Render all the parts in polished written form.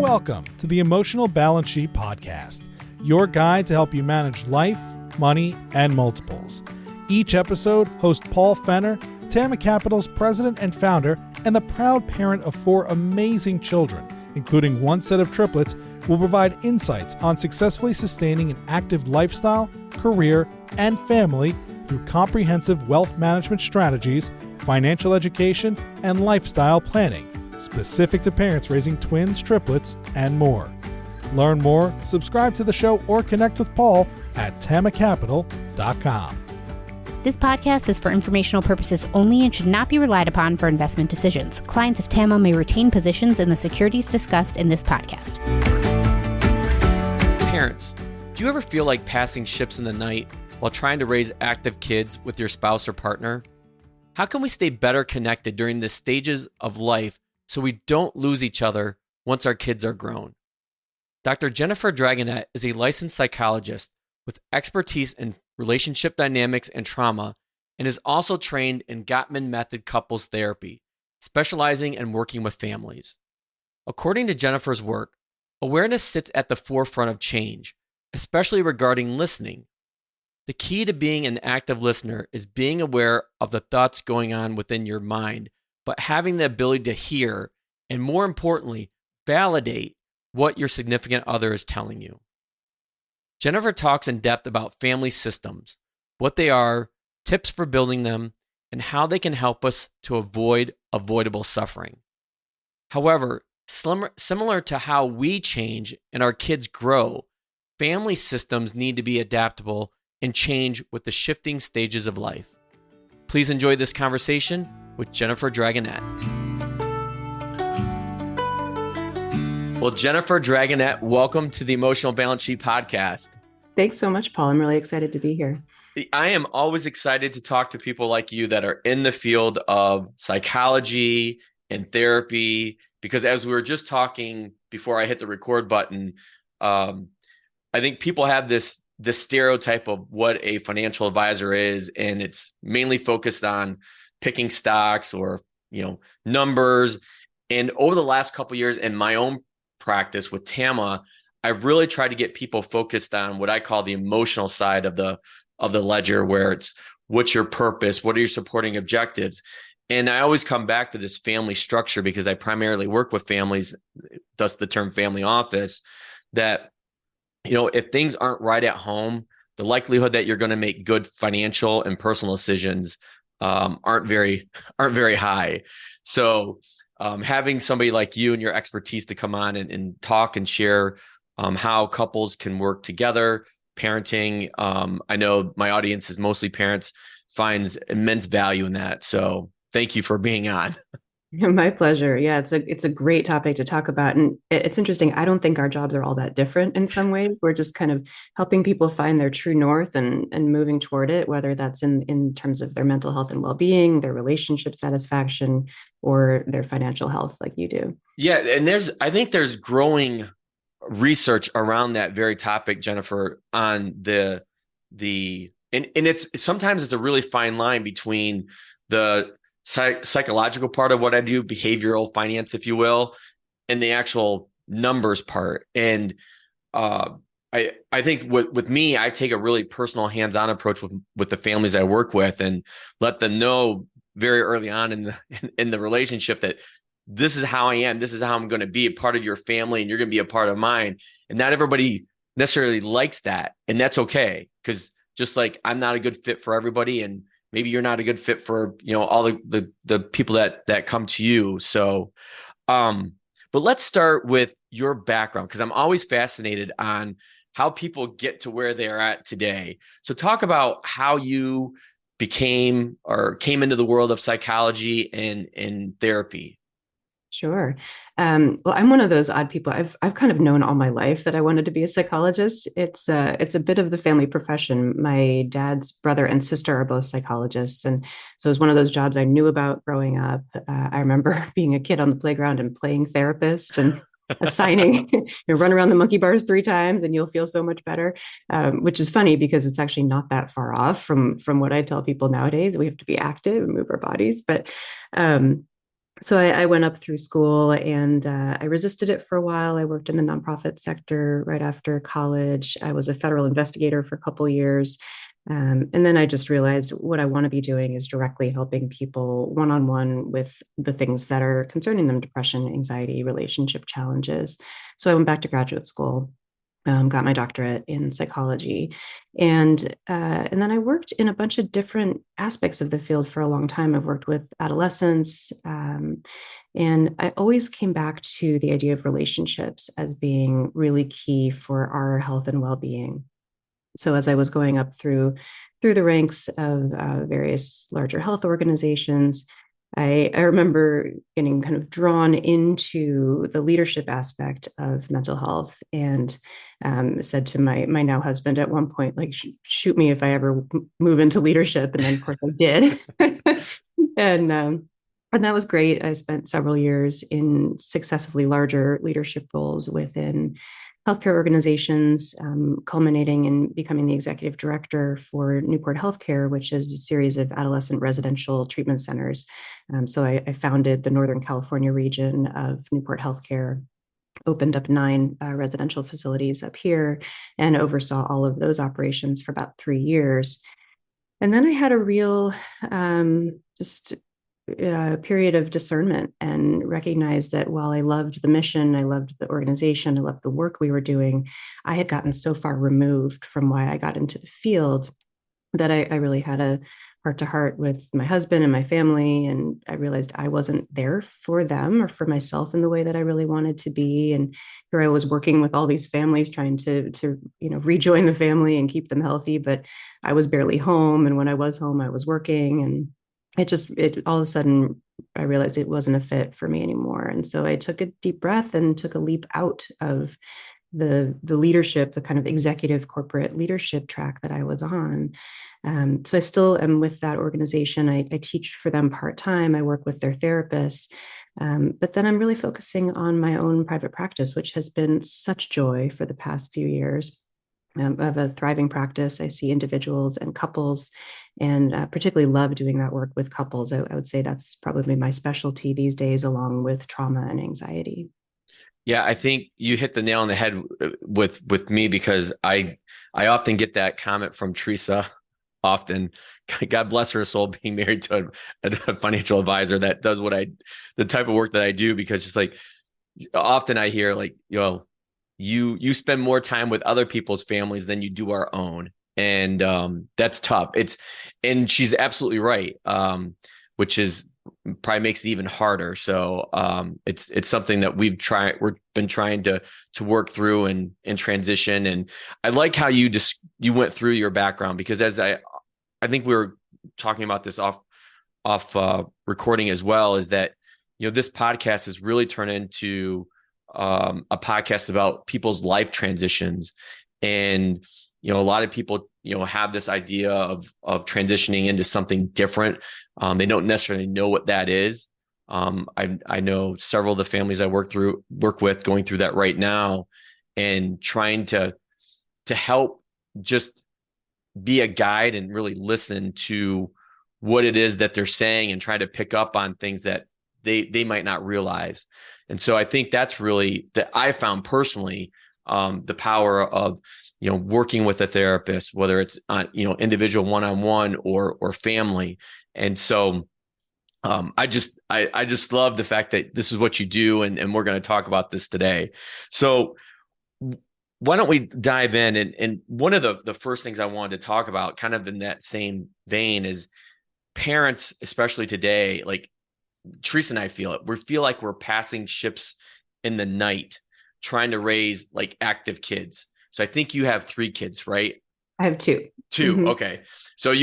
welcome to the Emotional Balance Sheet Podcast, your guide to help you manage life, money, and multiples. Each episode, host Paul Fenner, Tama Capital's president and founder, and the proud parent of 4 amazing children, including 1 set of triplets, will provide insights on successfully sustaining an active lifestyle, career, and family through comprehensive wealth management strategies, financial education, and lifestyle planning, specific to parents raising twins, triplets, and more. Learn more, subscribe to the show, or connect with Paul at tamacapital.com. This podcast is for informational purposes only and should not be relied upon for investment decisions. Clients of TAMA may retain positions in the securities discussed in this podcast. Parents, do you ever feel like passing ships in the night while trying to raise active kids with your spouse or partner? How can we stay better connected during the stages of life so we don't lose each other once our kids are grown? Dr. Jennifer Dragonette is a licensed psychologist with expertise in relationship dynamics and trauma, and is also trained in Gottman Method couples therapy, specializing in working with families. According to Jennifer's work, awareness sits at the forefront of change, especially regarding listening. The key to being an active listener is being aware of the thoughts going on within your mind, but having the ability to hear, and more importantly, validate what your significant other is telling you. Jennifer talks in depth about family systems, what they are, tips for building them, and how they can help us to avoid avoidable suffering. However, similar to how we change and our kids grow, family systems need to be adaptable and change with the shifting stages of life. Please enjoy this conversation with Jennifer Dragonette. Well, Jennifer Dragonette, welcome to the Emotional Balance Sheet Podcast. Thanks so much, Paul. I'm really excited to be here. I am always excited to talk to people like you that are in the field of psychology and therapy, because as we were just talking before I hit the record button, I think people have this stereotype of what a financial advisor is, and it's mainly focused on picking stocks or, numbers. And over the last couple of years in my own practice with TAMA, I've really tried to get people focused on what I call the emotional side of the ledger, where it's what's your purpose, what are your supporting objectives. And I always come back to this family structure because I primarily work with families, thus the term family office, that, if things aren't right at home, the likelihood that you're going to make good financial and personal decisions aren't very high. So having somebody like you and your expertise to come on and talk and share how couples can work together, parenting. I know my audience is mostly parents, finds immense value in that. So thank you for being on. My pleasure. Yeah, it's a great topic to talk about. And it's interesting. I don't think our jobs are all that different in some ways. We're just kind of helping people find their true north and moving toward it, whether that's in terms of their mental health and well-being, their relationship satisfaction, or their financial health like you do. Yeah. And I think there's growing research around that very topic, Jennifer, on and it's sometimes it's a really fine line between the psychological part of what I do, behavioral finance, if you will, and the actual numbers part. And I think with me, I take a really personal hands-on approach with the families I work with, and let them know very early on in the relationship that this is how I am. This is how I'm going to be a part of your family, and you're going to be a part of mine. And not everybody necessarily likes that. And that's okay. Because just like I'm not a good fit for everybody, and maybe you're not a good fit for, all the people that come to you. So, but let's start with your background, because I'm always fascinated on how people get to where they're at today. So talk about how you came into the world of psychology and therapy. Sure. Well, I'm one of those odd people. I've kind of known all my life that I wanted to be a psychologist. It's a bit of the family profession. My dad's brother and sister are both psychologists, and so it was one of those jobs I knew about growing up. I remember being a kid on the playground and playing therapist and assigning, run around the monkey bars 3 times and you'll feel so much better. Which is funny because it's actually not that far off from what I tell people nowadays. We have to be active and move our bodies, but So I went up through school and I resisted it for a while. I worked in the nonprofit sector right after college. I was a federal investigator for a couple of years. And then I just realized what I want to be doing is directly helping people one-on-one with the things that are concerning them: depression, anxiety, relationship challenges. So I went back to graduate school, got my doctorate in psychology, and then I worked in a bunch of different aspects of the field for a long time. I've worked with adolescents, and I always came back to the idea of relationships as being really key for our health and well-being. So as I was going up through the ranks of various larger health organizations, I remember getting kind of drawn into the leadership aspect of mental health, and said to my now husband at one point, like, shoot me if I ever move into leadership. And then, of course, I did. and and that was great. I spent several years in successively larger leadership roles within healthcare organizations, culminating in becoming the executive director for Newport Healthcare, which is a series of adolescent residential treatment centers. So I founded the Northern California region of Newport Healthcare, opened up 9 residential facilities up here, and oversaw all of those operations for about 3 years. And then I had a real just period of discernment and recognized that while I loved the mission, I loved the organization, I loved the work we were doing, I had gotten so far removed from why I got into the field that I really had a heart to heart with my husband and my family. And I realized I wasn't there for them or for myself in the way that I really wanted to be. And here I was working with all these families, trying to rejoin the family and keep them healthy, but I was barely home. And when I was home, I was working, and it all of a sudden I realized it wasn't a fit for me anymore. And so I took a deep breath and took a leap out of the leadership, the kind of executive corporate leadership track that I was on. So I still am with that organization. I teach for them part-time. I work with their therapists. But then I'm really focusing on my own private practice, which has been such joy for the past few years. I have a thriving practice. I see individuals and couples, and particularly love doing that work with couples. I would say that's probably my specialty these days, along with trauma and anxiety. Yeah, I think you hit the nail on the head with me, because I often get that comment from Teresa. Often, God bless her soul, being married to a financial advisor that does the type of work that I do, because it's like, often I hear like, you spend more time with other people's families than you do our own. And that's tough. And she's absolutely right. Which is probably makes it even harder. So it's something that we've been trying to work through and transition. And I like how you went through your background, because as I think we were talking about this off recording as well, is that, this podcast has really turned into a podcast about people's life transitions. And, a lot of people, have this idea of transitioning into something different. They don't necessarily know what that is. I know several of the families I work with going through that right now, and trying to help just be a guide and really listen to what it is that they're saying, and try to pick up on things that they might not realize. And so I think that's really that I found personally, the power of, working with a therapist, whether it's individual one-on-one or family. And so I just love the fact that this is what you do, and we're going to talk about this today. So why don't we dive in? And one of the first things I wanted to talk about, kind of in that same vein, is parents, especially today. Like Teresa and I feel it. We feel like we're passing ships in the night, trying to raise like active kids. So I think you have 3 kids, right? I have 2. 2. Mm-hmm. Okay. So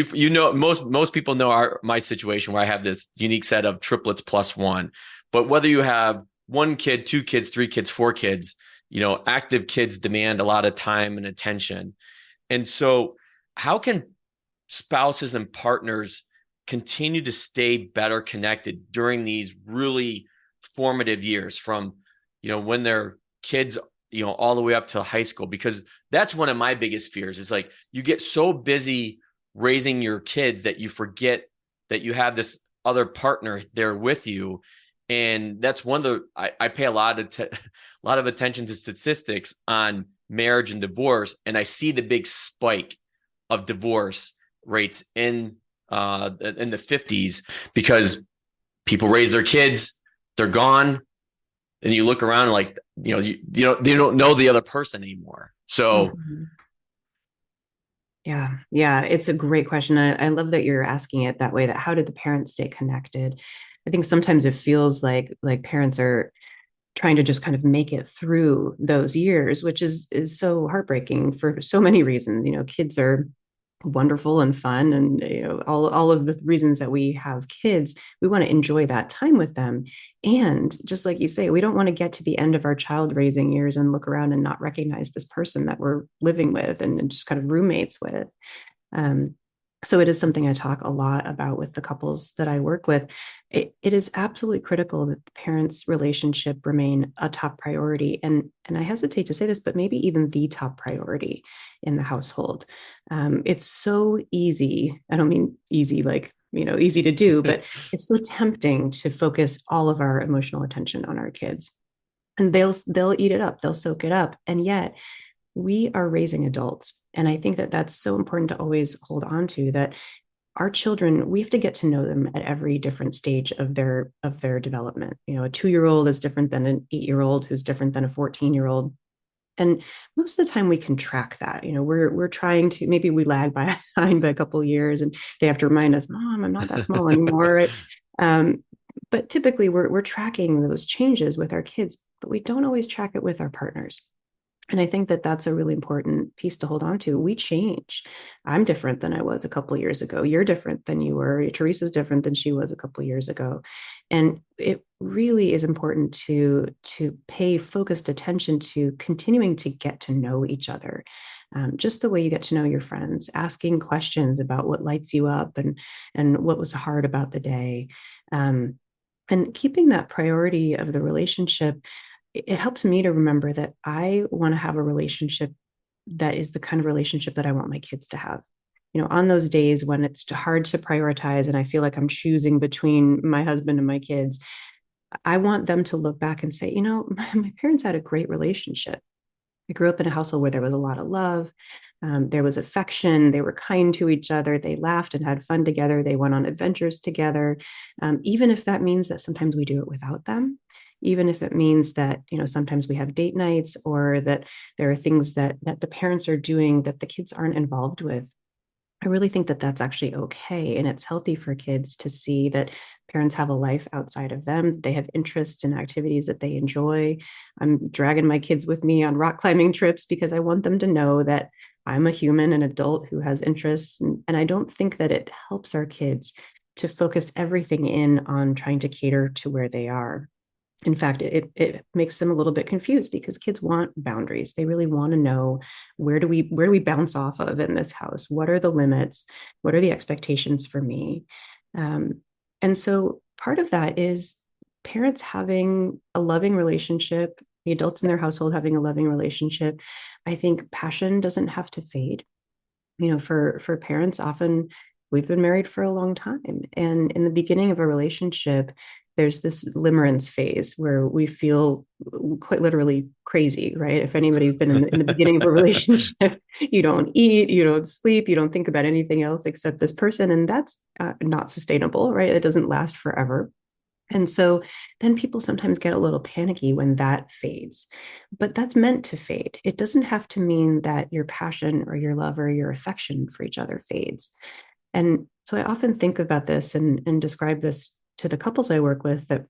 most people know my situation, where I have this unique set of triplets plus 1. But whether you have 1 kid, 2 kids, 3 kids, 4 kids, active kids demand a lot of time and attention. And so how can spouses and partners continue to stay better connected during these really formative years, from, when they're kids, all the way up to high school? Because that's one of my biggest fears, is like, you get so busy raising your kids that you forget that you have this other partner there with you. And that's one of the, I pay a lot of attention to statistics on marriage and divorce. And I see the big spike of divorce rates in the 50s because people raise their kids, they're gone. And you look around like, you don't know the other person anymore. So yeah, it's a great question. I love that you're asking it that way, that how did the parents stay connected? I think sometimes it feels like parents are trying to just kind of make it through those years, which is so heartbreaking for so many reasons. Kids are wonderful and fun, and all of the reasons that we have kids, we want to enjoy that time with them. And just like you say, we don't want to get to the end of our child raising years and look around and not recognize this person that we're living with and just kind of roommates with. So it is something I talk a lot about with the couples that I work with. It is absolutely critical that the parents' relationship remain a top priority. And I hesitate to say this, but maybe even the top priority in the household. It's so easy. I don't mean easy like, easy to do, but it's so tempting to focus all of our emotional attention on our kids. And they'll eat it up, they'll soak it up. And yet we are raising adults. And I think that that's so important to always hold on to, that our children, we have to get to know them at every different stage of their development. A 2-year-old is different than an 8-year-old, who's different than a 14-year-old. And most of the time we can track that. We're trying to, maybe we lag behind by a couple of years and they have to remind us, Mom, I'm not that small anymore. Right? But typically we're tracking those changes with our kids, but we don't always track it with our partners. And I think that that's a really important piece to hold on to. We change. I'm different than I was a couple of years ago. You're different than you were. Teresa's different than she was a couple of years ago. And it really is important to pay focused attention to continuing to get to know each other. Just the way you get to know your friends, asking questions about what lights you up and what was hard about the day. And keeping that priority of the relationship, it helps me to remember that I want to have a relationship that is the kind of relationship that I want my kids to have. On those days when it's hard to prioritize and I feel like I'm choosing between my husband and my kids, I want them to look back and say, my parents had a great relationship. I grew up in a household where there was a lot of love. There was affection. They were kind to each other. They laughed and had fun together. They went on adventures together. Even if that means that sometimes we do it without them, even if it means that, sometimes we have date nights or that there are things that the parents are doing that the kids aren't involved with. I really think that that's actually okay. And it's healthy for kids to see that parents have a life outside of them. They have interests and activities that they enjoy. I'm dragging my kids with me on rock climbing trips because I want them to know that I'm a human, an adult who has interests. And I don't think that it helps our kids to focus everything in on trying to cater to where they are. In fact, it makes them a little bit confused because kids want boundaries. They really want to know, where do we bounce off of in this house? What are the limits? What are the expectations for me? And so part of that is parents having a loving relationship, the adults in their household having a loving relationship. I think passion doesn't have to fade. For parents, often we've been married for a long time. And in the beginning of a relationship, there's this limerence phase where we feel quite literally crazy, right? If anybody's been in the beginning of a relationship, you don't eat, you don't sleep, you don't think about anything else except this person. And that's not sustainable, right? It doesn't last forever. And so then people sometimes get a little panicky when that fades, but that's meant to fade. It doesn't have to mean that your passion or your love or your affection for each other fades. And so I often think about this and describe this to the couples I work with, that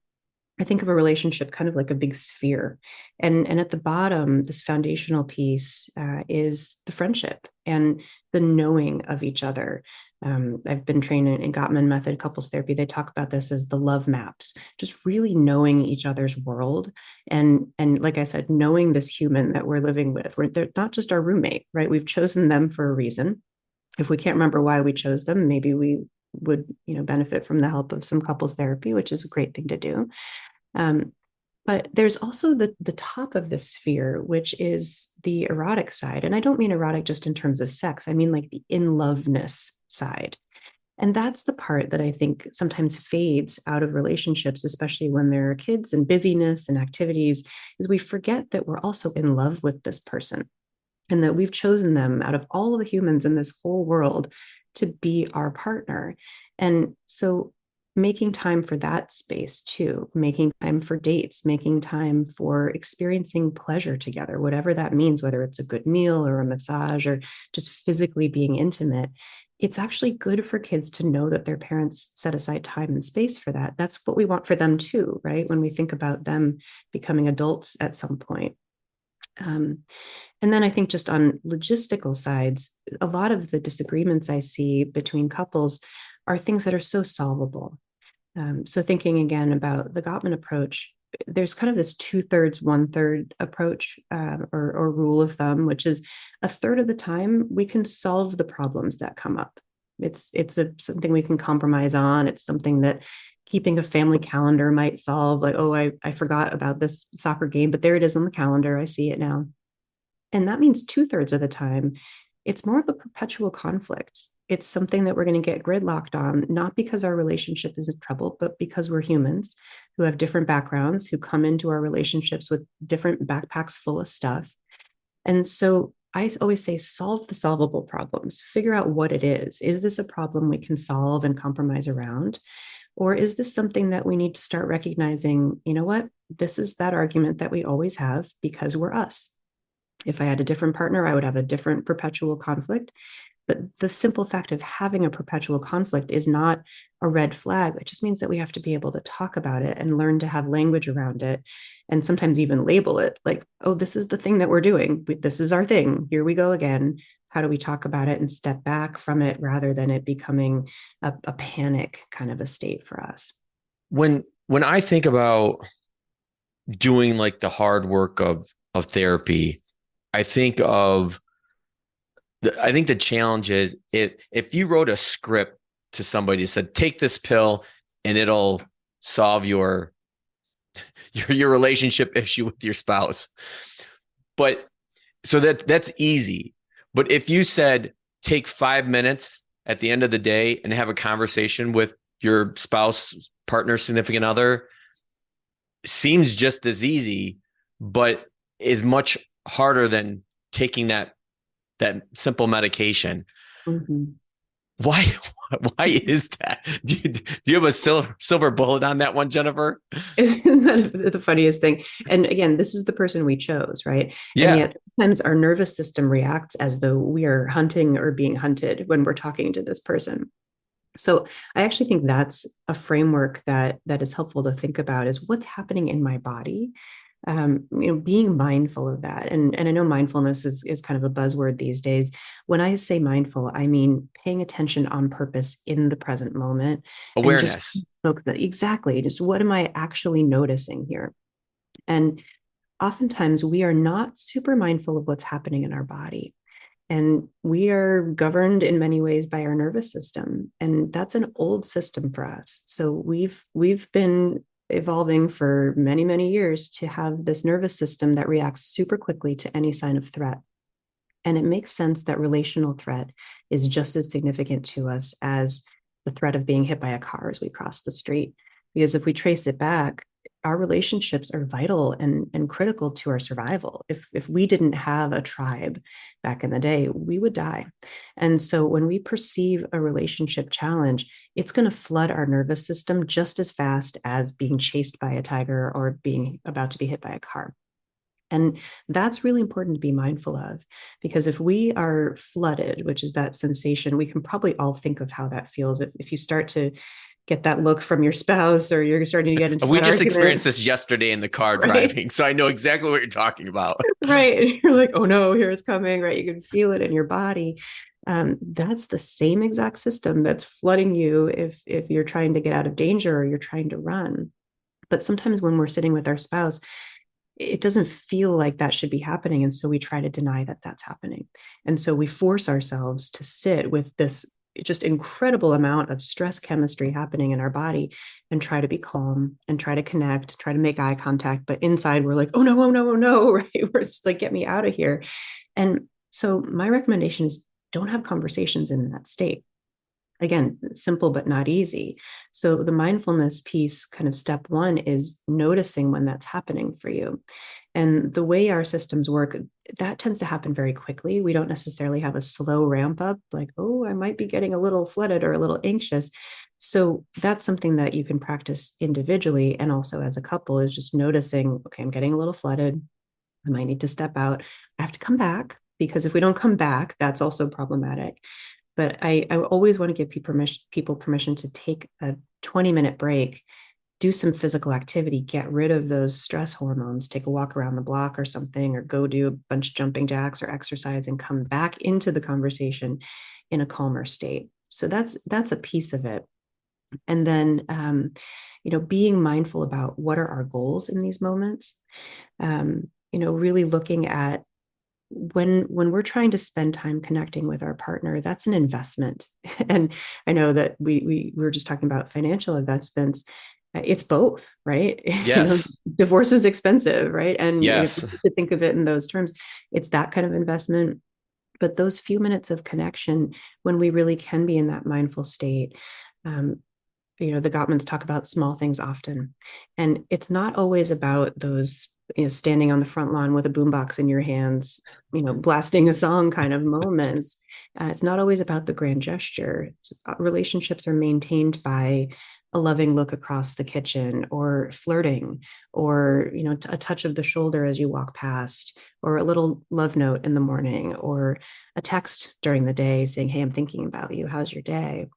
I think of a relationship kind of like a big sphere. And at the bottom, this foundational piece is the friendship and the knowing of each other. I've been trained in Gottman method couples therapy. They talk about this as the love maps, just really knowing each other's world. And like I said, knowing this human that we're living with. They're not just our roommate, right? We've chosen them for a reason. If we can't remember why we chose them, maybe we would benefit from the help of some couples therapy, which is a great thing to do. But there's also the top of this sphere, which is the erotic side. And I don't mean erotic just in terms of sex. I mean like the in-loveness side. And that's the part that I think sometimes fades out of relationships, especially when there are kids and busyness and activities, is we forget that we're also in love with this person and that we've chosen them out of all of the humans in this whole world to be our partner. And so making time for that space too, making time for dates, making time for experiencing pleasure together, whatever that means, whether it's a good meal or a massage or just physically being intimate, it's actually good for kids to know that their parents set aside time and space for that. That's what we want for them too, right? When we think about them becoming adults at some point. And then I think just on logistical sides, a lot of the disagreements I see between couples are things that are so solvable. So thinking again about the Gottman approach, there's kind of this 2/3, 1/3 approach or rule of thumb, which is a third of the time we can solve the problems that come up. It's something we can compromise on. It's something that keeping a family calendar might solve. Like, oh, I forgot about this soccer game, but there it is on the calendar. I see it now. And that means 2/3 of the time, it's more of a perpetual conflict. It's something that we're going to get gridlocked on, not because our relationship is in trouble, but because we're humans who have different backgrounds, who come into our relationships with different backpacks full of stuff. And so I always say, solve the solvable problems, figure out what it is. Is this a problem we can solve and compromise around? Or is this something that we need to start recognizing, you know what, this is that argument that we always have because we're us. If I had a different partner, I would have a different perpetual conflict. But the simple fact of having a perpetual conflict is not a red flag. It just means that we have to be able to talk about it and learn to have language around it and sometimes even label it like, oh, this is the thing that we're doing. This is our thing. Here we go again. How do we talk about it and step back from it rather than it becoming a panic kind of a state for us? When I think about doing like the hard work of therapy, I think the challenge is if you wrote a script to somebody that said, take this pill and it'll solve your relationship issue with your spouse. But so that's easy. But if you said, take 5 minutes at the end of the day and have a conversation with your spouse, partner, significant other, seems just as easy, but is much harder than taking that simple medication. Mm-hmm. Why is that? Do you have a silver bullet on that one, Jennifer? Isn't that the funniest thing? And again, this is the person we chose, right? Yeah. And yet sometimes our nervous system reacts as though we are hunting or being hunted when we're talking to this person. So I actually think that's a framework that is helpful to think about is what's happening in my body. Being mindful of that. And I know mindfulness is kind of a buzzword these days. When I say mindful, I mean paying attention on purpose in the present moment. Awareness. Exactly. Just what am I actually noticing here? And oftentimes we are not super mindful of what's happening in our body. And we are governed in many ways by our nervous system. And that's an old system for us. So we've been evolving for many, many years to have this nervous system that reacts super quickly to any sign of threat. And it makes sense that relational threat is just as significant to us as the threat of being hit by a car as we cross the street. Because if we trace it back, our relationships are vital and critical to our survival. If we didn't have a tribe back in the day, we would die. And so when we perceive a relationship challenge, it's going to flood our nervous system just as fast as being chased by a tiger or being about to be hit by a car. And that's really important to be mindful of, because if we are flooded, which is that sensation, we can probably all think of how that feels. If you start to get that look from your spouse or you're starting to get into we just argument. experienced this yesterday in the car driving, so I know exactly what you're talking about. Right. You're like, oh no, here it's coming, right? You can feel it in your body. That's the same exact system that's flooding you if you're trying to get out of danger or you're trying to run. But sometimes when we're sitting with our spouse, it doesn't feel like that should be happening. And so we try to deny that that's happening. And so we force ourselves to sit with this just incredible amount of stress chemistry happening in our body and try to be calm and try to connect, try to make eye contact. But inside we're like, oh no, oh no, oh no, right? We're just like, get me out of here. And so my recommendation is don't have conversations in that state. Again, simple but not easy. So the mindfulness piece, kind of step one, is noticing when that's happening for you. And the way our systems work, that tends to happen very quickly. We don't necessarily have a slow ramp up, like, oh, I might be getting a little flooded or a little anxious. So that's something that you can practice individually and also as a couple, is just noticing, okay, I'm getting a little flooded. I might need to step out. I have to come back, because if we don't come back, that's also problematic. But I always want to give people permission to take a 20-minute break, do some physical activity, get rid of those stress hormones, take a walk around the block or something, or go do a bunch of jumping jacks or exercise, and come back into the conversation in a calmer state. So that's a piece of it. And then, being mindful about what are our goals in these moments, really looking at when we're trying to spend time connecting with our partner, that's an investment. And I know that we were just talking about financial investments. It's both, right? Yes. Divorce is expensive, right? And Yes. to think of it in those terms, it's that kind of investment. But those few minutes of connection, when we really can be in that mindful state, the Gottmans talk about small things often. And it's not always about those, standing on the front lawn with a boombox in your hands, blasting a song kind of moments. It's not always about the grand gesture. Relationships are maintained by a loving look across the kitchen, or flirting, or, a touch of the shoulder as you walk past, or a little love note in the morning, or a text during the day saying, hey, I'm thinking about you. How's your day?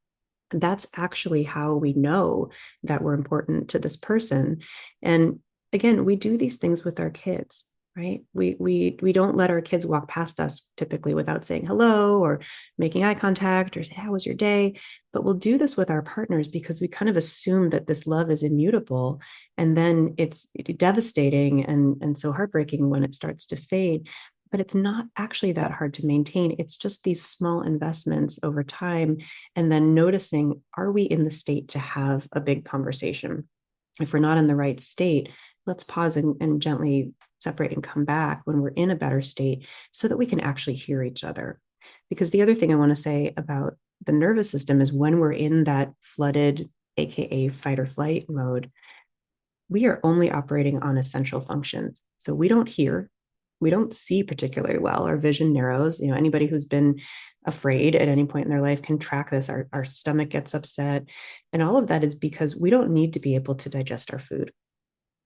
That's actually how we know that we're important to this person. And again, we do these things with our kids, right? We don't let our kids walk past us typically without saying hello or making eye contact or say, how was your day? But we'll do this with our partners because we kind of assume that this love is immutable. And then it's devastating and so heartbreaking when it starts to fade. But it's not actually that hard to maintain. It's just these small investments over time. And then noticing, are we in the state to have a big conversation? If we're not in the right state, let's pause and gently separate and come back when we're in a better state, so that we can actually hear each other. Because the other thing I want to say about the nervous system is, when we're in that flooded, AKA fight or flight mode, we are only operating on essential functions. So we don't hear, we don't see particularly well. Our vision narrows. Anybody who's been afraid at any point in their life can track this. Our stomach gets upset. And all of that is because we don't need to be able to digest our food.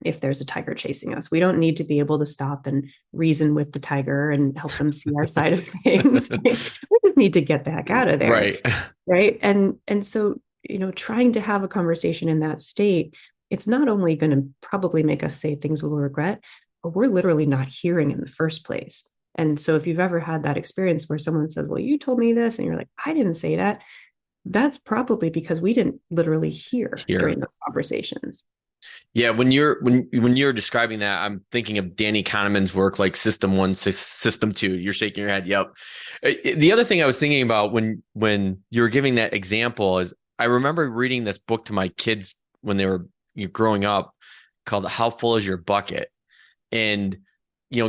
If there's a tiger chasing us, we don't need to be able to stop and reason with the tiger and help them see our side of things. We just need to get the heck out of there. Right. Right. And so, trying to have a conversation in that state, it's not only going to probably make us say things we'll regret, but we're literally not hearing in the first place. And so if you've ever had that experience where someone says, well, you told me this, and you're like, I didn't say that, that's probably because we didn't literally hear during those conversations. Yeah, when you're describing that, I'm thinking of Danny Kahneman's work, like System 1, System 2. You're shaking your head. Yep. The other thing I was thinking about when you were giving that example is, I remember reading this book to my kids when they were growing up, called How Full Is Your Bucket? And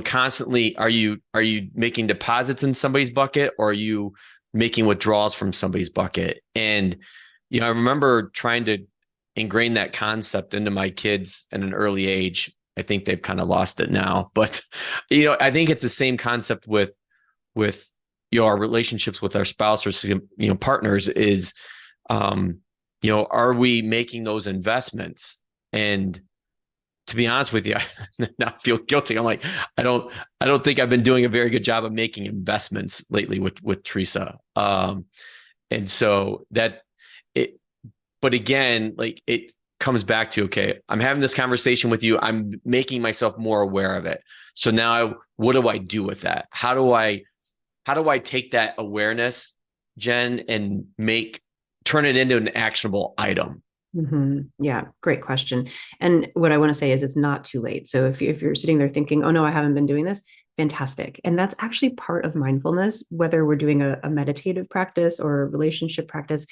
constantly, are you making deposits in somebody's bucket, or are you making withdrawals from somebody's bucket? And I remember trying to ingrain that concept into my kids at an early age. I think they've kind of lost it now, but I think it's the same concept with our relationships with our spouse or partners is, are we making those investments? And to be honest with you, I now feel guilty. I'm like, I don't think I've been doing a very good job of making investments lately with Teresa. And so but again, like, it comes back to, okay, I'm having this conversation with you. I'm making myself more aware of it. So now what do I do with that? How do I take that awareness, Jen, and turn it into an actionable item? Mm-hmm. Yeah, great question. And what I want to say is, it's not too late. So if you're sitting there thinking, oh no, I haven't been doing this, fantastic. And that's actually part of mindfulness, whether we're doing a meditative practice or a relationship practice.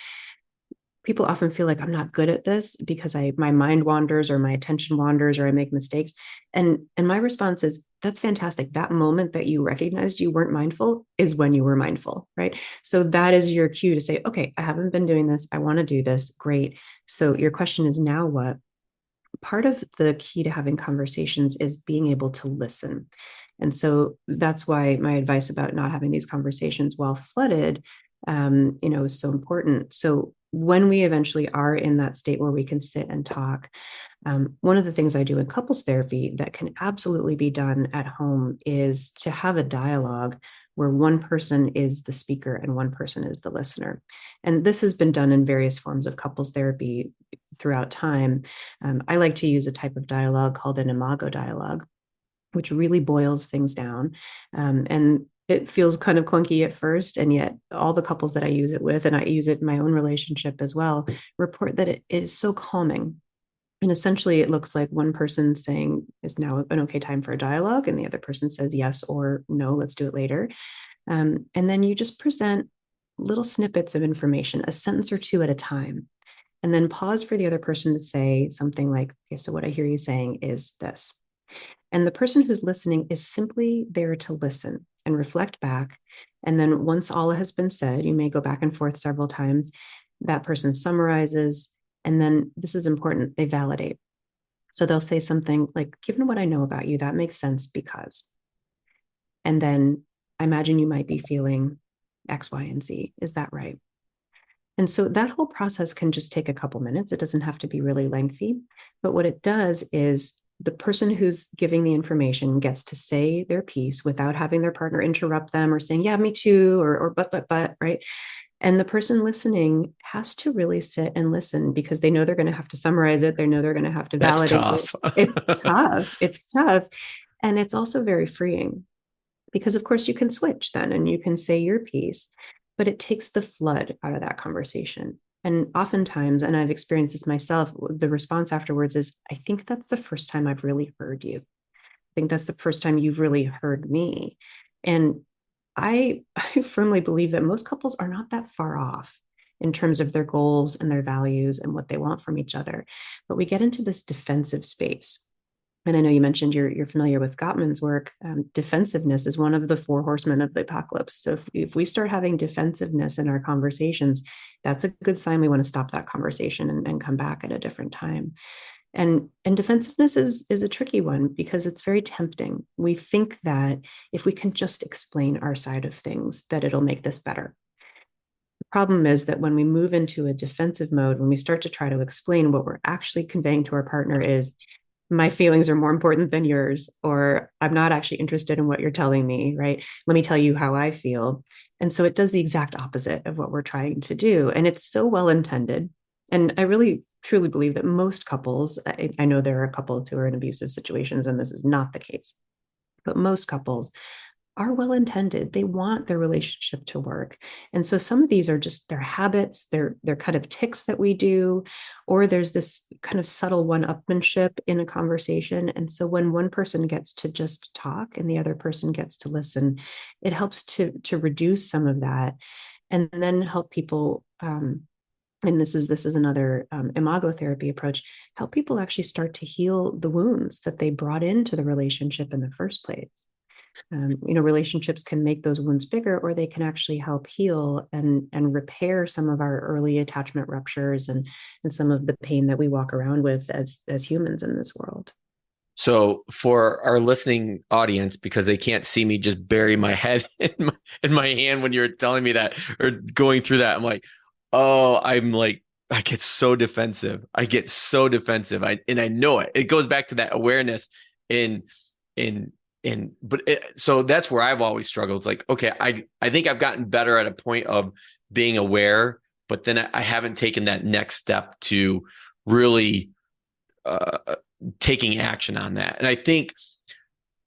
people often feel like I'm not good at this because my mind wanders or my attention wanders or I make mistakes. And my response is, that's fantastic. That moment that you recognized you weren't mindful is when you were mindful, right? So that is your cue to say, okay, I haven't been doing this. I want to do this. Great. So your question is, now what? Part of the key to having conversations is being able to listen. And so that's why my advice about not having these conversations while flooded, is so important. So when we eventually are in that state where we can sit and talk, one of the things I do in couples therapy that can absolutely be done at home is to have a dialogue where one person is the speaker and one person is the listener. And this has been done in various forms of couples therapy throughout time. I like to use a type of dialogue called an imago dialogue, which really boils things down. And it feels kind of clunky at first, and yet all the couples that I use it with, and I use it in my own relationship as well, report that it is so calming. And essentially, it looks like one person saying, is now an okay time for a dialogue? And the other person says yes or no, let's do it later. And then you just present little snippets of information, a sentence or two at a time, and then pause for the other person to say something like, okay, so what I hear you saying is this. And the person who's listening is simply there to listen and reflect back. And then once all has been said, you may go back and forth several times. That person summarizes. And then this is important, they validate. So they'll say something like, given what I know about you, that makes sense because. And then I imagine you might be feeling X, Y, and Z. Is that right? And so that whole process can just take a couple minutes. It doesn't have to be really lengthy. But what it does is the person who's giving the information gets to say their piece without having their partner interrupt them or saying, yeah, me too, or but, right? And the person listening has to really sit and listen because they know they're going to have to summarize it. They know they're going to have to validate That's tough. it. It's tough. It's tough. And it's also very freeing because, of course, you can switch then and you can say your piece, but it takes the flood out of that conversation. And oftentimes, and I've experienced this myself, the response afterwards is, I think that's the first time I've really heard you. I think that's the first time you've really heard me. And I firmly believe that most couples are not that far off in terms of their goals and their values and what they want from each other. But we get into this defensive space. And I know you mentioned you're familiar with Gottman's work. Defensiveness is one of the four horsemen of the apocalypse. So if we start having defensiveness in our conversations, that's a good sign we want to stop that conversation and come back at a different time. And defensiveness is a tricky one because it's very tempting. We think that if we can just explain our side of things, that it'll make this better. The problem is that when we move into a defensive mode, when we start to try to explain, what we're actually conveying to our partner is, my feelings are more important than yours, or I'm not actually interested in what you're telling me, right? Let me tell you how I feel. And so it does the exact opposite of what we're trying to do. And it's so well intended. And I really truly believe that most couples, I know there are couples who are in abusive situations, and this is not the case, but most couples are well intended. They want their relationship to work. And so some of these are just their habits, they're kind of ticks that we do, or there's this kind of subtle one-upmanship in a conversation. And so when one person gets to just talk and the other person gets to listen, it helps to reduce some of that and then help people and this is another imago therapy approach, help people actually start to heal the wounds that they brought into the relationship in the first place. Relationships can make those wounds bigger, or they can actually help heal and repair some of our early attachment ruptures and some of the pain that we walk around with as humans in this world. So for our listening audience, because they can't see me just bury my head in my hand when you're telling me that or going through that, I'm like, oh, I get so defensive. I I know it. It goes back to that awareness so that's where I've always struggled. It's like, okay, I think I've gotten better at a point of being aware, but then I haven't taken that next step to really taking action on that. And I think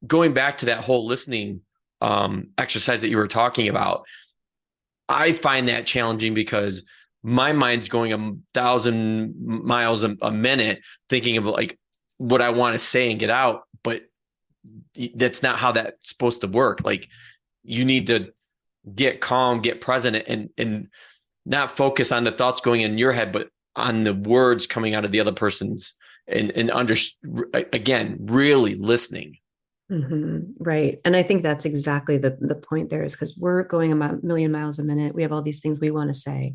going back to that whole listening exercise that you were talking about, I find that challenging because my mind's going 1,000 miles a minute thinking of like what I want to say and get out, but that's not how that's supposed to work. Like you need to get calm, get present, and not focus on the thoughts going in your head, but on the words coming out of the other person's, and again, really listening. Right. And I think that's exactly the point there, is because we're going a million miles a minute. We have all these things we want to say.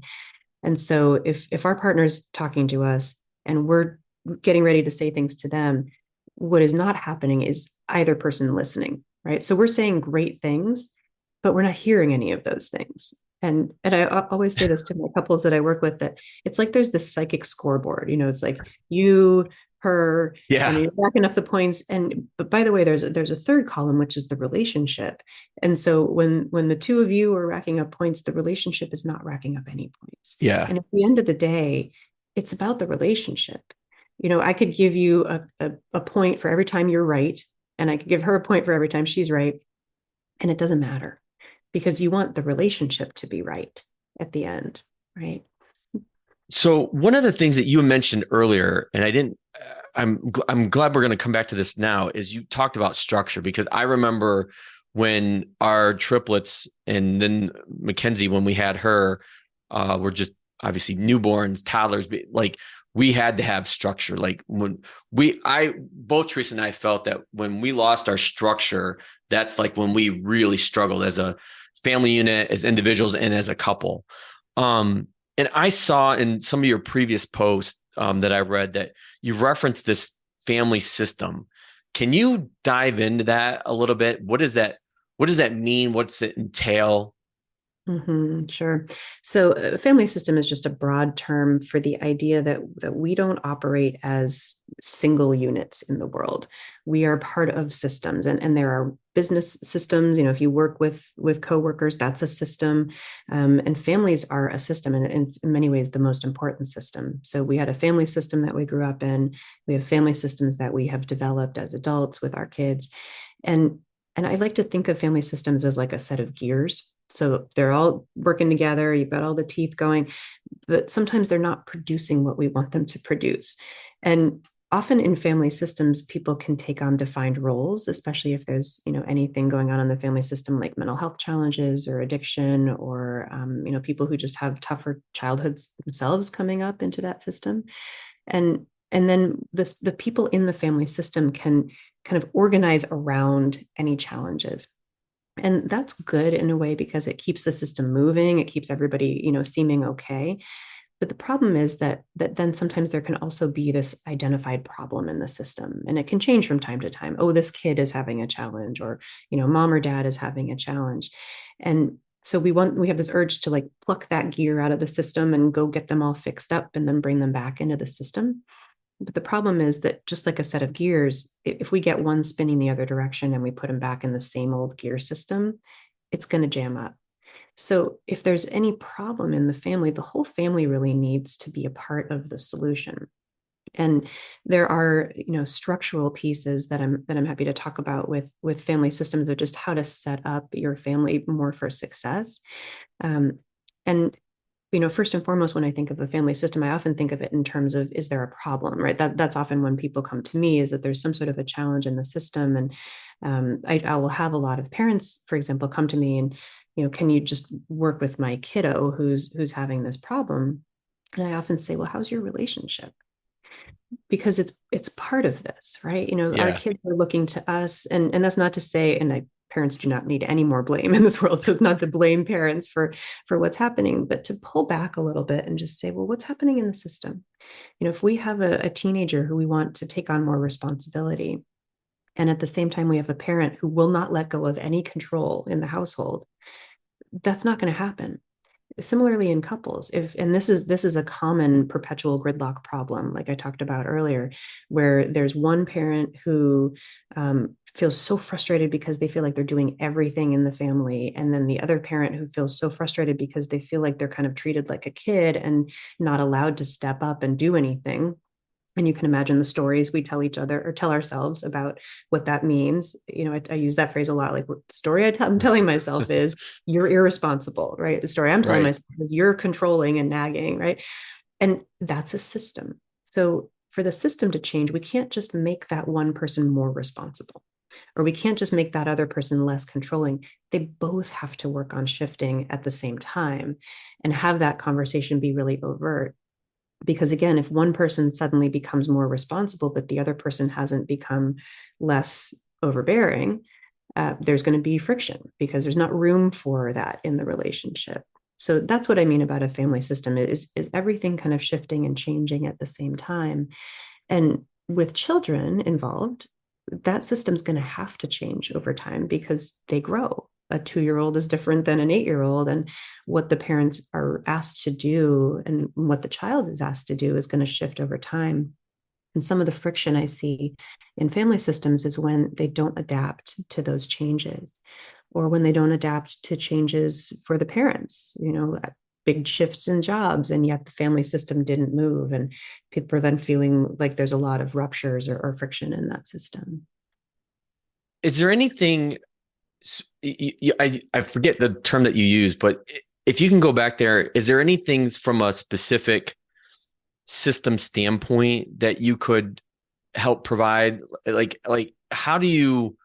And so if our partner's talking to us and we're getting ready to say things to them, what is not happening is either person listening, right? So we're saying great things, but we're not hearing any of those things. And I always say this to my couples that I work with, that it's like there's this psychic scoreboard. It's like you, her, and you're racking up the points. But by the way, there's a third column, which is the relationship. And so when the two of you are racking up points, the relationship is not racking up any points. Yeah. And at the end of the day, it's about the relationship. I could give you a point for every time you're right, and I could give her a point for every time she's right. And it doesn't matter, because you want the relationship to be right at the end, right? So one of the things that you mentioned earlier, and I'm glad we're going to come back to this now, is you talked about structure, because I remember when our triplets and then Mackenzie, when we had her, were just obviously newborns, toddlers, like we had to have structure. Like both Teresa and I felt that when we lost our structure, that's like when we really struggled as a family unit, as individuals, and as a couple. And I saw in some of your previous posts that I read that you referenced this family system. Can you dive into that a little bit? What does that mean? What's it entail? Sure. So family system is just a broad term for the idea that we don't operate as single units in the world. We are part of systems, and there are business systems. If you work with coworkers, that's a system. And families are a system, and in many ways the most important system. So we had a family system that we grew up in. We have family systems that we have developed as adults with our kids. And I like to think of family systems as like a set of gears. So they're all working together. You've got all the teeth going, but sometimes they're not producing what we want them to produce. And often in family systems, people can take on defined roles, especially if there's, anything going on in the family system, like mental health challenges or addiction, or, people who just have tougher childhoods themselves coming up into that system. And then the people in the family system can kind of organize around any challenges. And that's good in a way, because it keeps the system moving. It keeps everybody, seeming okay. But the problem is that then sometimes there can also be this identified problem in the system, and it can change from time to time. Oh, this kid is having a challenge, or, mom or dad is having a challenge. And so we have this urge to like pluck that gear out of the system and go get them all fixed up and then bring them back into the system. But the problem is that, just like a set of gears, if we get one spinning the other direction and we put them back in the same old gear system, it's going to jam up. So if there's any problem in the family, the whole family really needs to be a part of the solution. And there are, structural pieces that I'm happy to talk about with family systems, of just how to set up your family more for success. And first and foremost, when I think of a family system, I often think of it in terms of, is there a problem, right? That's often when people come to me, is that there's some sort of a challenge in the system. And I will have a lot of parents, for example, come to me and, can you just work with my kiddo who's having this problem? And I often say, well, how's your relationship? Because it's part of this, right? Our kids are looking to us, and that's not to say, parents do not need any more blame in this world. So it's not to blame parents for what's happening, but to pull back a little bit and just say, well, what's happening in the system? If we have a teenager who we want to take on more responsibility, and at the same time, we have a parent who will not let go of any control in the household, that's not going to happen. Similarly in couples, and this is a common perpetual gridlock problem, like I talked about earlier, where there's one parent who feels so frustrated because they feel like they're doing everything in the family, and then the other parent who feels so frustrated because they feel like they're kind of treated like a kid and not allowed to step up and do anything. And you can imagine the stories we tell each other or tell ourselves about what that means. I use that phrase a lot. Like, the story I'm telling myself is, you're irresponsible, right? The story I'm telling myself is, you're controlling and nagging, right? And that's a system. So for the system to change, we can't just make that one person more responsible. or we can't just make that other person less controlling. They both have to work on shifting at the same time and have that conversation be really overt. Because again, if one person suddenly becomes more responsible, but the other person hasn't become less overbearing, there's going to be friction because there's not room for that in the relationship. So that's what I mean about a family system is everything kind of shifting and changing at the same time. And with children involved, that system's going to have to change over time because they grow. A 2-year-old is different than an 8-year-old, and what the parents are asked to do and what the child is asked to do is going to shift over time. And some of the friction I see in family systems is when they don't adapt to those changes, or when they don't adapt to changes for the parents, big shifts in jobs, and yet the family system didn't move. And people are then feeling like there's a lot of ruptures or friction in that system. Is there anything, I forget the term that you use, but if you can go back there, is there anything from a specific system standpoint that you could help provide? Like how do you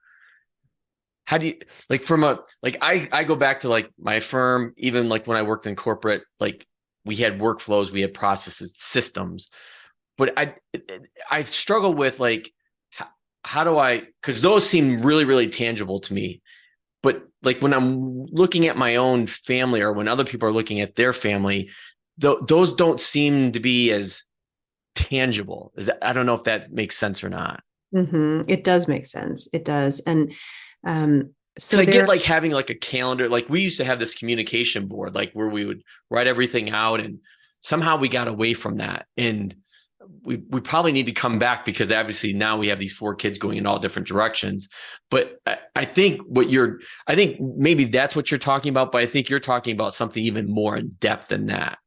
like from a, like I go back to like my firm, even like when I worked in corporate, like we had workflows, we had processes, systems, but I struggle with like, how do I, because those seem really, really tangible to me. But like when I'm looking at my own family or when other people are looking at their family, those don't seem to be as tangible. I don't know if that makes sense or not. Mm-hmm. It does make sense. It does. And so I get like having like a calendar, like we used to have this communication board, like where we would write everything out, and somehow we got away from that. And we probably need to come back because obviously now we have these 4 kids going in all different directions. But I think I think maybe that's what you're talking about, but I think you're talking about something even more in depth than that.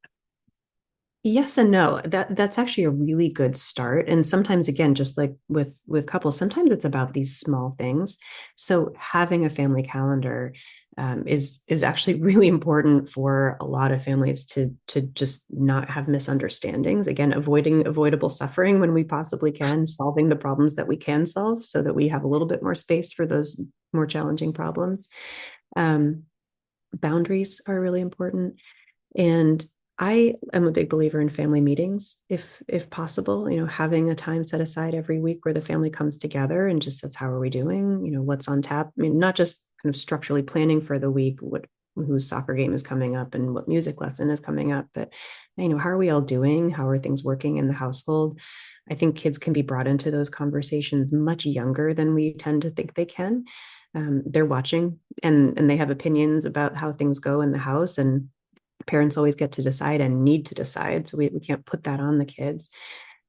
Yes and no. That's actually a really good start. And sometimes, again, just like with couples, sometimes it's about these small things. So having a family calendar is actually really important for a lot of families to just not have misunderstandings. Again, avoiding avoidable suffering when we possibly can, solving the problems that we can solve, so that we have a little bit more space for those more challenging problems. Boundaries are really important, and I am a big believer in family meetings, if possible, having a time set aside every week where the family comes together and just says, how are we doing? What's on tap? I mean, not just kind of structurally planning for the week, whose soccer game is coming up and what music lesson is coming up, but, how are we all doing? How are things working in the household? I think kids can be brought into those conversations much younger than we tend to think they can. They're watching and they have opinions about how things go in the house, and parents always get to decide and need to decide. So we can't put that on the kids.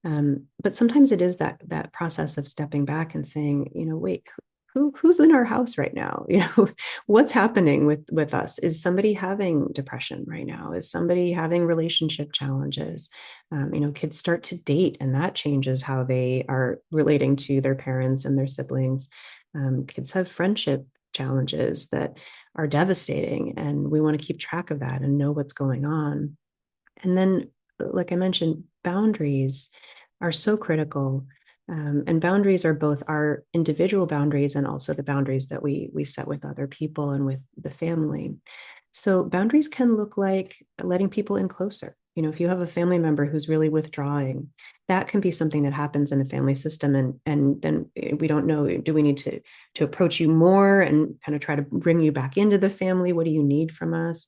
But sometimes it is that process of stepping back and saying, wait, who's in our house right now? What's happening with us? Is somebody having depression right now? Is somebody having relationship challenges? Kids start to date, and that changes how they are relating to their parents and their siblings. Kids have friendship challenges that are devastating, and we want to keep track of that and know what's going on. And then, like I mentioned, boundaries are so critical. And boundaries are both our individual boundaries and also the boundaries that we set with other people and with the family. So boundaries can look like letting people in closer. If you have a family member who's really withdrawing, that can be something that happens in a family system. And then we don't know, do we need to approach you more and kind of try to bring you back into the family? What do you need from us?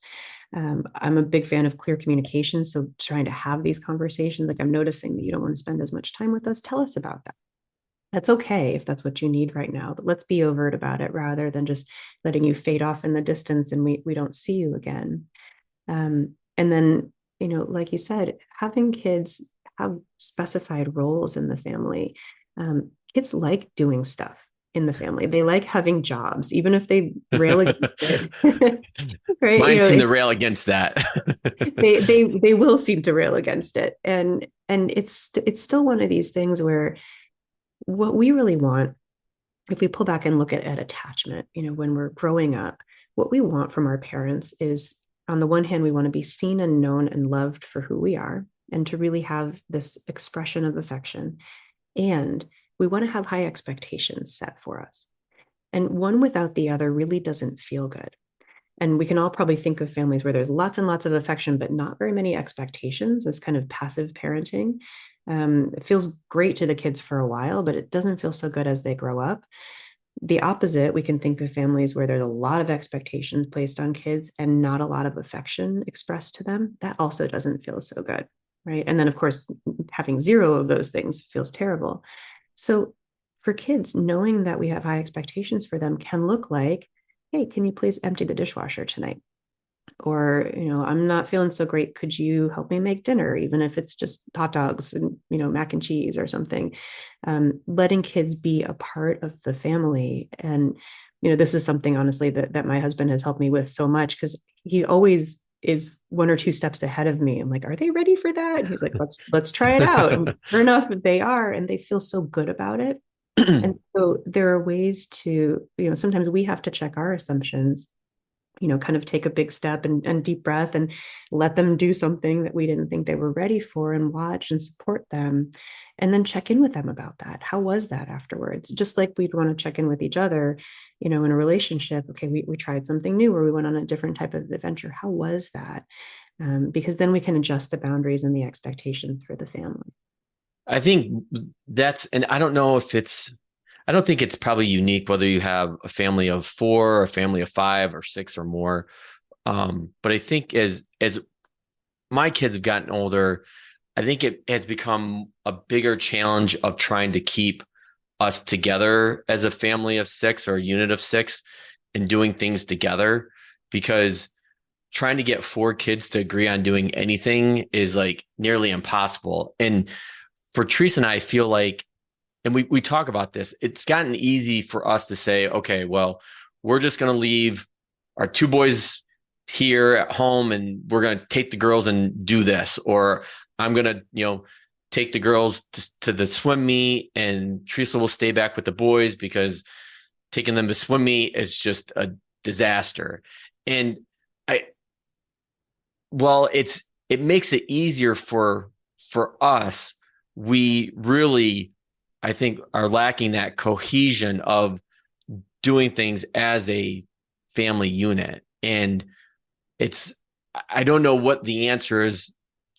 I'm a big fan of clear communication. So trying to have these conversations, like, I'm noticing that you don't want to spend as much time with us. Tell us about that. That's okay if that's what you need right now, but let's be overt about it rather than just letting you fade off in the distance and we don't see you again. And then, like you said, having kids have specified roles in the family. Kids like doing stuff in the family. They like having jobs, even if they rail against it. Right? Mine seem to rail against that. they will seem to rail against it, and it's still one of these things where what we really want, if we pull back and look at attachment, when we're growing up, what we want from our parents is, on the one hand, we want to be seen and known and loved for who we are, and to really have this expression of affection. And we want to have high expectations set for us. And one without the other really doesn't feel good. And we can all probably think of families where there's lots and lots of affection, but not very many expectations, this kind of passive parenting. It feels great to the kids for a while, but it doesn't feel so good as they grow up. The opposite, we can think of families where there's a lot of expectations placed on kids and not a lot of affection expressed to them. That also doesn't feel so good, right? And then, of course, having zero of those things feels terrible. So for kids, knowing that we have high expectations for them can look like, hey, can you please empty the dishwasher tonight? Or, I'm not feeling so great. Could you help me make dinner, even if it's just hot dogs and, mac and cheese or something? Letting kids be a part of the family. And, this is something, honestly, that my husband has helped me with so much, because he always is one or two steps ahead of me. I'm like, are they ready for that? And he's like, let's try it out. And sure enough, that they are, and they feel so good about it. And so there are ways to, sometimes we have to check our assumptions, kind of take a big step and deep breath and let them do something that we didn't think they were ready for, and watch and support them. And then check in with them about that. How was that afterwards? Just like we'd want to check in with each other, in a relationship. Okay, we tried something new, or we went on a different type of adventure. How was that? Because then we can adjust the boundaries and the expectations for the family. I think and I don't know if I don't think it's probably unique whether you have a family of 4 or a family of 5 or 6 or more. But I think as my kids have gotten older, I think it has become a bigger challenge of trying to keep us together as a family of 6 or a unit of 6 and doing things together, because trying to get 4 kids to agree on doing anything is like nearly impossible. And for Teresa and I feel like, and we talk about this, it's gotten easy for us to say, okay, well, we're just going to leave our 2 boys here at home and we're going to take the girls and do this. Or I'm going to, take the girls to the swim meet, and Teresa will stay back with the boys because taking them to swim meet is just a disaster. And it makes it easier for us. We really, I think, are lacking that cohesion of doing things as a family unit. And I don't know what the answer is.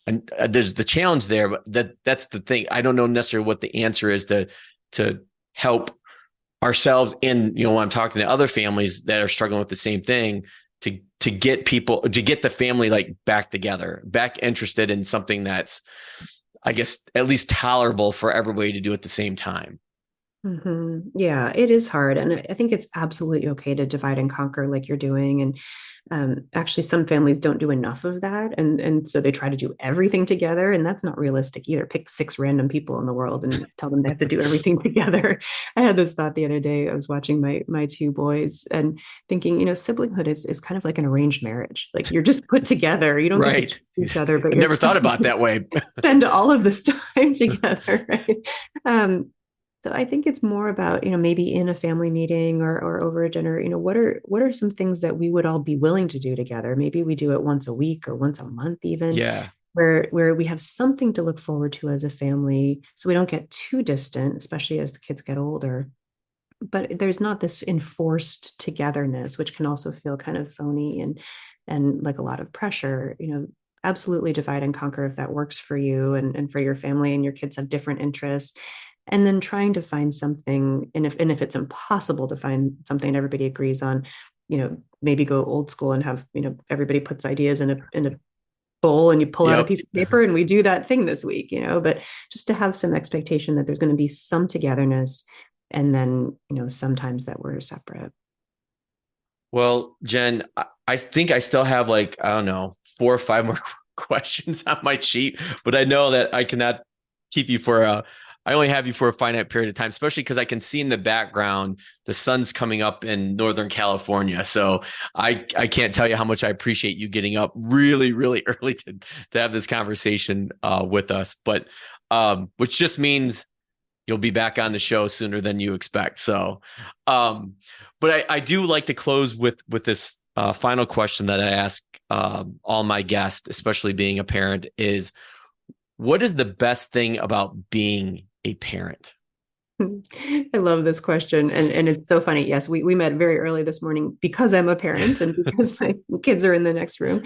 And there's the challenge there, but that's the thing. I don't know necessarily what the answer is to help ourselves. And, when I'm talking to other families that are struggling with the same thing, to get the family like back together, back interested in something that's, I guess, at least tolerable for everybody to do at the same time. Mm-hmm. Yeah, it is hard. And I think it's absolutely okay to divide and conquer like you're doing. And actually, some families don't do enough of that. And so they try to do everything together. And that's not realistic either. Pick 6 random people in the world and tell them they have to do everything together. I had this thought the other day. I was watching my 2 boys and thinking, siblinghood is kind of like an arranged marriage. Like, you're just put together. You don't right. get to choose each other, but I never thought about it that way. Spend all of this time together, right? So I think it's more about, maybe in a family meeting or over a dinner, what are some things that we would all be willing to do together? Maybe we do it once a week or once a month even. Yeah. Where we have something to look forward to as a family, so we don't get too distant, especially as the kids get older. But there's not this enforced togetherness, which can also feel kind of phony and like a lot of pressure. Absolutely divide and conquer if that works for you and for your family, and your kids have different interests. And then trying to find something, and if it's impossible to find something everybody agrees on, maybe go old school and have, everybody puts ideas in a bowl and you pull out a piece of paper and we do that thing this week, but just to have some expectation that there's going to be some togetherness, and then, sometimes that we're separate. Well, Jen, I think I still have 4 or 5 more questions on my sheet, but I know that I cannot keep you I only have you for a finite period of time, especially because I can see in the background, the sun's coming up in Northern California. So I can't tell you how much I appreciate you getting up really, really early to have this conversation with us, but which just means you'll be back on the show sooner than you expect. So, but I do like to close with this final question that I ask all my guests, especially being a parent, is what is the best thing about being a parent? I love this question. And it's so funny. Yes, we met very early this morning because I'm a parent and because my kids are in the next room.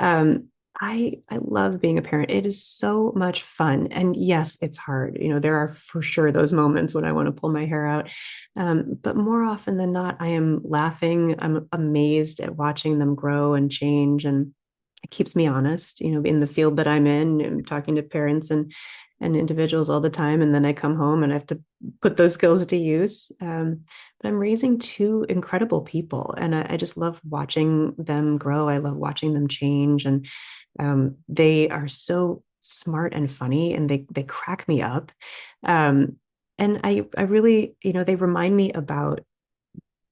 Um, I love being a parent. It is so much fun. And yes, it's hard. There are for sure those moments when I want to pull my hair out. But more often than not, I am laughing. I'm amazed at watching them grow and change. And it keeps me honest, in the field that I'm in, I'm talking to parents and individuals all the time. And then I come home and I have to put those skills to use. But I'm raising two incredible people, and I just love watching them grow. I love watching them change. And they are so smart and funny, and they crack me up. And I really, they remind me about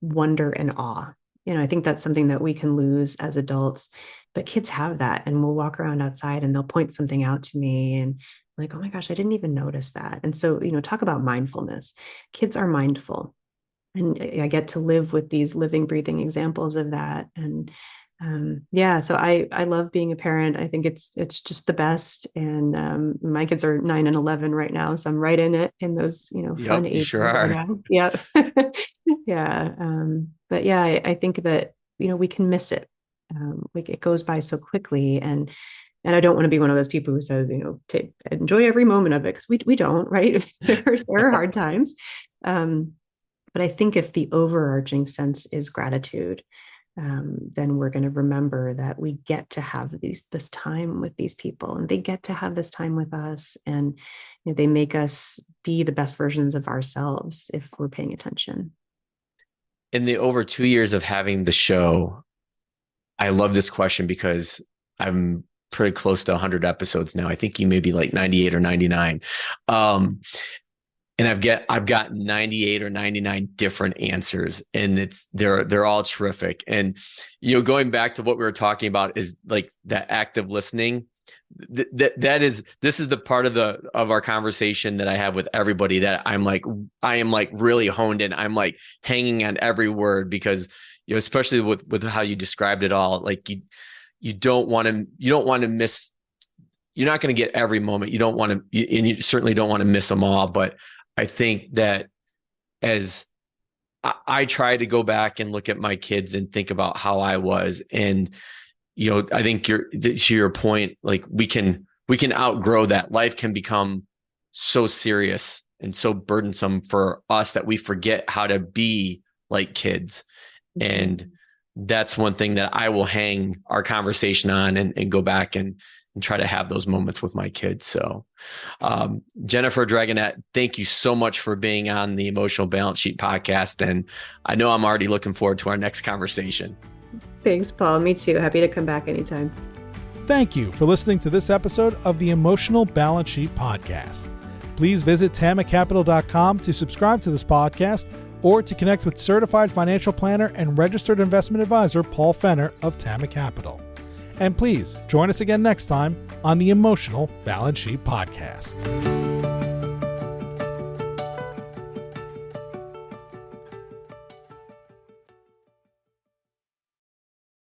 wonder and awe. I think that's something that we can lose as adults, but kids have that. And we'll walk around outside and they'll point something out to me and like, oh my gosh, I didn't even notice that. And so, talk about mindfulness. Kids are mindful. And I get to live with these living, breathing examples of that. And yeah, so I love being a parent. I think it's just the best. And my kids are 9 and 11 right now, so I'm right in it in those fun Yep, you ages. sure are. Yeah, yeah. But yeah, I think that we can miss it. Like it goes by so quickly, and I don't want to be one of those people who says enjoy every moment of it, because we don't, right? there are hard times. But I think if the overarching sense is gratitude, then we're going to remember that we get to have this time with these people, and they get to have this time with us, and they make us be the best versions of ourselves if we're paying attention. In the over 2 years of having the show, I love this question because I'm pretty close to 100 episodes now. I think you may be like 98 or 99. And I've got 98 or 99 different answers, and they're all terrific. And going back to what we were talking about is like that active listening. This is the part of our conversation that I have with everybody that I am like really honed in. I'm like hanging on every word because especially with how you described it all, like you don't want to miss. You're not going to get every moment. You don't want to, and you certainly don't want to miss them all. But I think that as I try to go back and look at my kids and think about how I was, and I think to your point, like we can outgrow that. Life can become so serious and so burdensome for us that we forget how to be like kids. And that's one thing that I will hang our conversation on and go back and try to have those moments with my kids. So, Jennifer Dragonette, thank you so much for being on the Emotional Balance Sheet podcast. And I know I'm already looking forward to our next conversation. Thanks, Paul. Me too. Happy to come back anytime. Thank you for listening to this episode of the Emotional Balance Sheet podcast. Please visit tamacapital.com to subscribe to this podcast or to connect with certified financial planner and registered investment advisor Paul Fenner of Tama Capital. And please join us again next time on the Emotional Balance Sheet podcast.